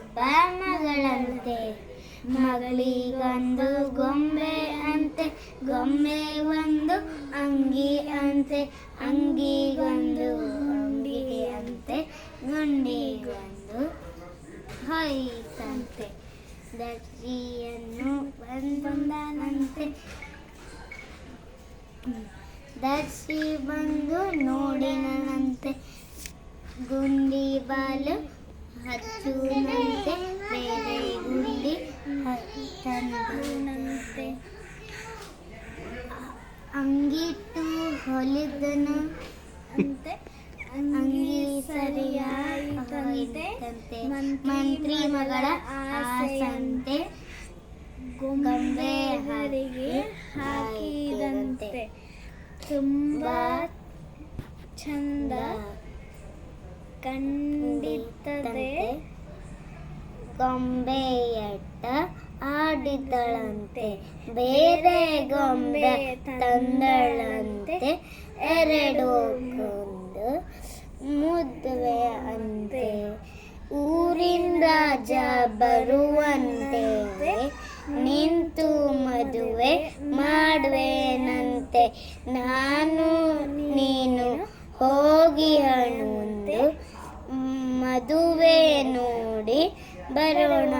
ಒಬ್ಬ ಮಗಳಂತೆ. ಮಗಳಿಗೊಂದು ಗೊಂಬೆ ಅಂತೆ, ಗೊಂಬೆ ಒಂದು ಅಂಗಿ ಅಂತೆ, ಅಂಗಿಗೊಂದು ಅಂಗಿ ಅಂತೆ, ಗುಂಡಿಗೊಂದು ಹೊಯ್ತಂತೆ. ದರ್ಜಿಯನ್ನು ಬಂದನಂತೆ, ದರ್ಶಿ ಬಂದು ನೋಡಿನಂತೆ, ಗುಂಡಿ ಬಾಲು ಹಚ್ಚುನಂತೆ, ಬೇರೆ ಗುಂಡಿ ಹಚ್ಚಂತೆ. ಅಂಗಿಟ್ಟು ಹೊಲಿದನು ಅಂತೆ, ಅಂಗಿ ಸರಿಯಾಯಿತಂತೆ, ಮಂತ್ರಿ ಮಗಳ ಆಸೆಯಂತೆ, ಗೊಂಬೆ ಹರಿಗೆ ಹಾಕಿದಂತೆ. ತುಂಬಾ ಚಂದ ಕಂಡಿತ್ತದೆ, ಗೊಂಬೆಯಟ್ಟ ಆಡಿದಳಂತೆ, ಬೇರೆ ಗೊಂಬೆ ತಂದಳಂತೆ, ಎರಡು ಕೊಂದು ಮುದ್ವೆ ಅಂತೆ. ಊರಿನ ರಾಜ ಬರುವಂತೆ, ನಿಂತು ಮದುವೆ ಮಾಡುವೆನಂತೆ, ನಾನು ನೀನು ಹೋಗಿ ಹಣ್ಣು ಮದುವೆ ನೋಡಿ ಬರೋಣ